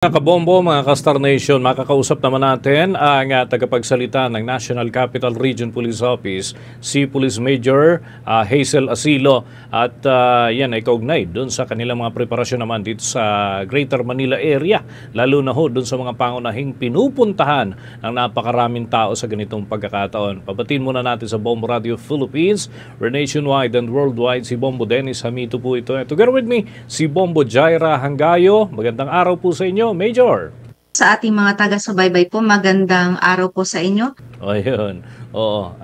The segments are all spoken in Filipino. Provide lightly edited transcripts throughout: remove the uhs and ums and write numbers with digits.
Mga kabombo, mga ka-Star Nation, makakausap naman natin ang tagapagsalita ng National Capital Region Police Office, si Police Major Hazel Asilo. At yan ay kaugnay doon sa kanilang mga preparasyon naman dito sa Greater Manila area. Lalo na ho doon sa mga pangunahing pinupuntahan ng napakaraming tao sa ganitong pagkakataon. Pabatiin muna natin sa Bombo Radio Philippines, where nationwide and worldwide si Bombo Dennis Hamito po ito. Together with me, si Bombo Jaira Hangayo. Magandang araw po sa inyo, Major. Sa ating mga taga-subaybay po, magandang araw po sa inyo. Ayun. Oo.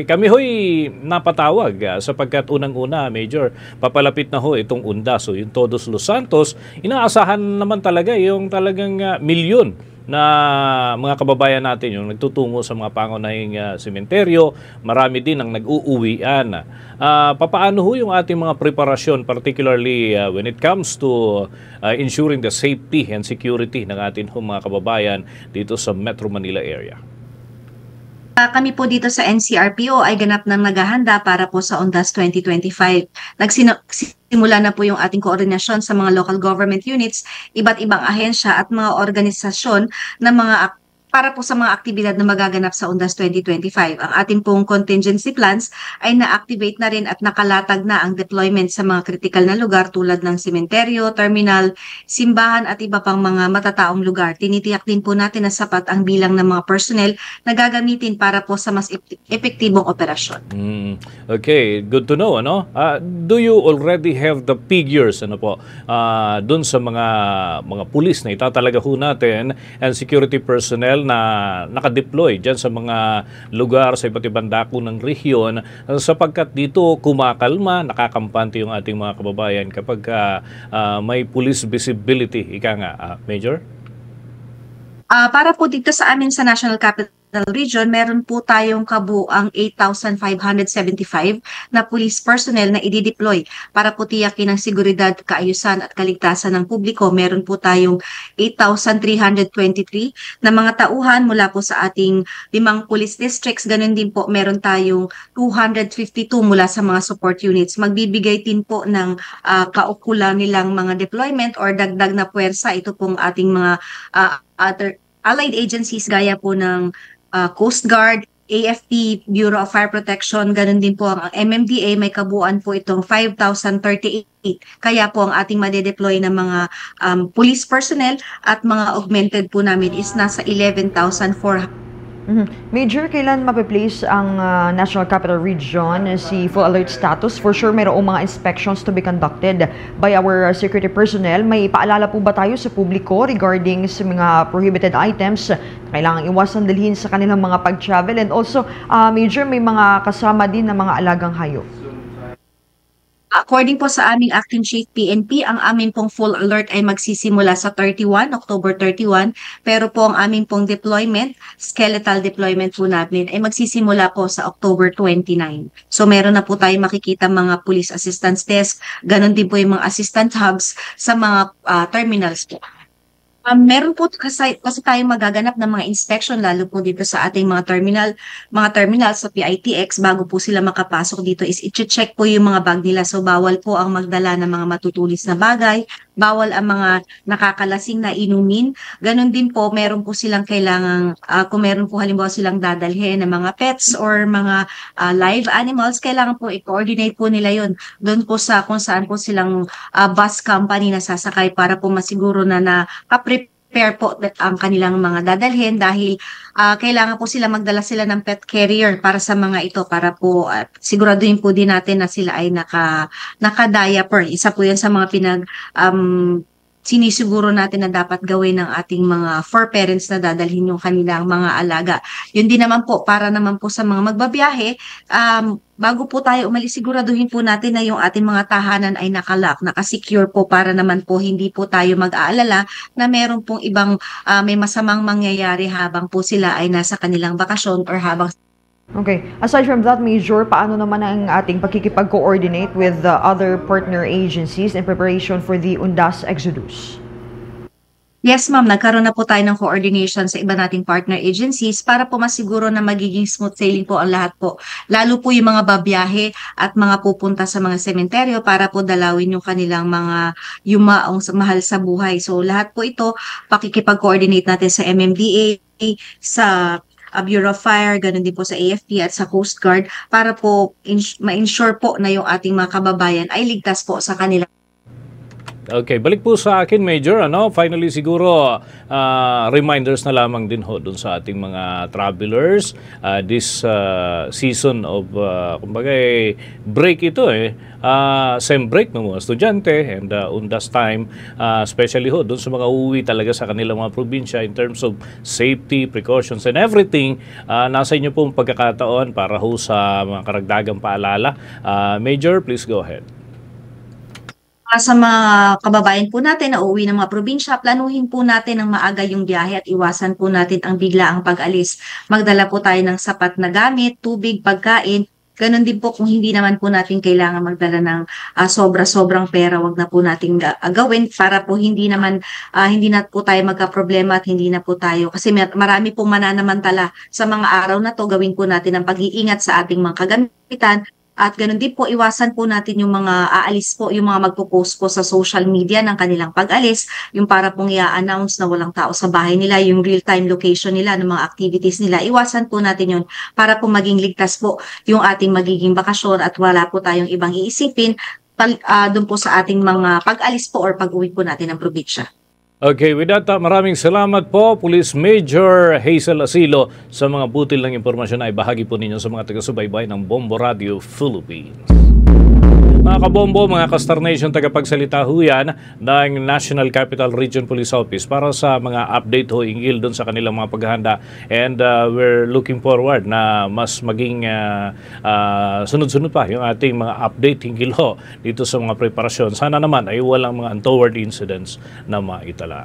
Kami ho'y napatawag sapagkat unang-una, Major, papalapit na ho itong UNDAS. So, yung Todos Los Santos, inaasahan naman talaga yung talagang milyon na mga kababayan natin yung nagtutungo sa mga pangunahing sementeryo. Marami din ang nag-uuwian. Papaano ho yung ating mga preparasyon, particularly when it comes to ensuring the safety and security ng ating mga kababayan dito sa Metro Manila area? Kami po dito sa NCRPO ay ganap ng naghahanda para po sa UNDAS 2025. Nagsimula na po yung ating koordinasyon sa mga local government units, iba't ibang ahensya at mga organisasyon na para po sa mga aktibidad na magaganap sa UNDAS 2025. Ang ating pong contingency plans ay na-activate na rin at nakalatag na ang deployment sa mga critical na lugar tulad ng sementeryo, terminal, simbahan at iba pang mga matataong lugar. Tinitiyak din po natin na sapat ang bilang ng mga personnel na gagamitin para po sa mas epektibong operasyon. Okay, good to know. Do you already have the figures dun sa mga pulis na itatalaga ho natin and security personnel na nakadeploy dyan sa mga lugar sa iba't ibang dako ng rehiyon sapagkat dito kumakalma, nakakampante yung ating mga kababayan kapag may police visibility, ika nga, Major? Para po dito sa amin sa National Capital Region, meron po tayong kabuang 8,575 na police personnel na i-deploy para po tiyakin ang seguridad, kaayusan at kaligtasan ng publiko. Meron po tayong 8,323 na mga tauhan mula po sa ating 5 police districts. Ganun din po, meron tayong 252 mula sa mga support units. Magbibigay din po ng kaukulang nilang mga deployment or dagdag na puwersa. Ito pong ating mga other allied agencies gaya po ng Coast Guard, AFP, Bureau of Fire Protection, ganun din po ang MMDA, may kabuuan po itong 5,038. Kaya po ang ating madedeploy na mga police personnel at mga augmented po namin is nasa 11,400. Major, kailan mape-place ang National Capital Region si full alert status? For sure, mayroong mga inspections to be conducted by our security personnel. May paalala po ba tayo sa publiko regarding sa mga prohibited items na kailangang iwasan dalhin sa kanilang mga pag-travel? And also, Major, may mga kasama din na mga alagang hayop. According po sa aming Acting Chief PNP, ang aming pong full alert ay magsisimula sa October 31, pero po ang aming pong deployment, skeletal deployment po namin, ay magsisimula po sa October 29. So meron na po tayo makikita mga police assistance desk, ganun din po yung mga assistance hubs sa mga terminals po. Meron po kasi tayong magaganap ng mga inspection lalo po dito sa ating mga terminal sa PITX bago po sila makapasok dito is i-check po yung mga bag nila. So bawal po ang magdala ng mga matutulis na bagay, bawal ang mga nakakalasing na inumin. Ganon din po, meron po silang kailangang, kung meron po halimbawa silang dadalhin ng mga pets or mga live animals, kailangan po i-coordinate po nila yun. Doon po sa kung saan po silang bus company na sasakay para po masiguro na prepare po ang kanilang mga dadalhin dahil kailangan po sila magdala sila ng pet carrier para sa mga ito para po siguraduhin po din natin na sila ay naka-diaper. Isa po yan sa mga sinisiguro natin na dapat gawin ng ating mga fur parents na dadalhin yung kanilang mga alaga. Yun din naman po, para naman po sa mga magbabiyahe, bago po tayo umalis, siguraduhin po natin na yung ating mga tahanan ay nakalock, nakasecure po para naman po hindi po tayo mag-aalala na meron pong ibang may masamang mangyayari habang po sila ay nasa kanilang bakasyon or habang. Okay. Aside from that, Major, paano naman ang ating pakikipag-coordinate with the other partner agencies in preparation for the UNDAS Exodus? Yes, ma'am. Nagkaroon na po tayo ng coordination sa iba nating partner agencies para po masiguro na magiging smooth sailing po ang lahat po. Lalo po yung mga babiyahe at mga pupunta sa mga sementeryo para po dalawin yung kanilang mga yumaong mahal sa buhay. So lahat po ito, pakikipag-coordinate natin sa MMDA, sa Bureau of Fire, ganun din po sa AFP at sa Coast Guard para po ma-ensure po na yung ating mga kababayan ay ligtas po sa kanila. Okay, balik po sa akin, Major. Finally, siguro, reminders na lamang din ho dun sa ating mga travelers. This season of, kumbaga, break ito sem break ng mga estudyante and undas time, especially ho dun sa mga uuwi talaga sa kanilang mga probinsya in terms of safety, precautions, and everything. Nasa inyo pong pagkakataon para ho sa mga karagdagang paalala. Major, please go ahead. Sa mga kababayan po natin na uuwi ng mga probinsya, planuhin po natin ng maaga yung biyahe at iwasan po natin ang biglaang pag-alis. Magdala po tayo ng sapat na gamit, tubig, pagkain. Ganon din po kung hindi naman po natin kailangan magdala ng sobra-sobrang pera, wag na po natin gawin para po hindi na po tayo magka-problema at hindi na po tayo. Kasi marami pong mananamantala sa mga araw na to, gawin po natin ang pag-iingat sa ating mga kagamitan. At ganun din po, iwasan po natin yung mga aalis po, yung mga magpo-post po sa social media ng kanilang pag-alis, yung para pong i-announce na walang tao sa bahay nila, yung real-time location nila ng mga activities nila. Iwasan po natin yun para po maging ligtas po yung ating magiging bakasyon at wala po tayong ibang iisipin doon po sa ating mga pag-alis po or pag-uwi po natin ng probinsya. Okay, with that, maraming salamat po, Police Major Hazel Asilo, sa mga butil ng impormasyon na ibahagi po ninyo sa mga taga-subaybay ng Bombo Radio Philippines. Mga kabombo, mga Kastar Nation, tagapagsalita ho yan ng National Capital Region Police Office para sa mga update ho ingil doon sa kanilang mga paghahanda. And we're looking forward na mas maging sunod-sunod pa yung ating mga update ingil ho dito sa mga preparasyon. Sana naman ay walang mga untoward incidents na maitala.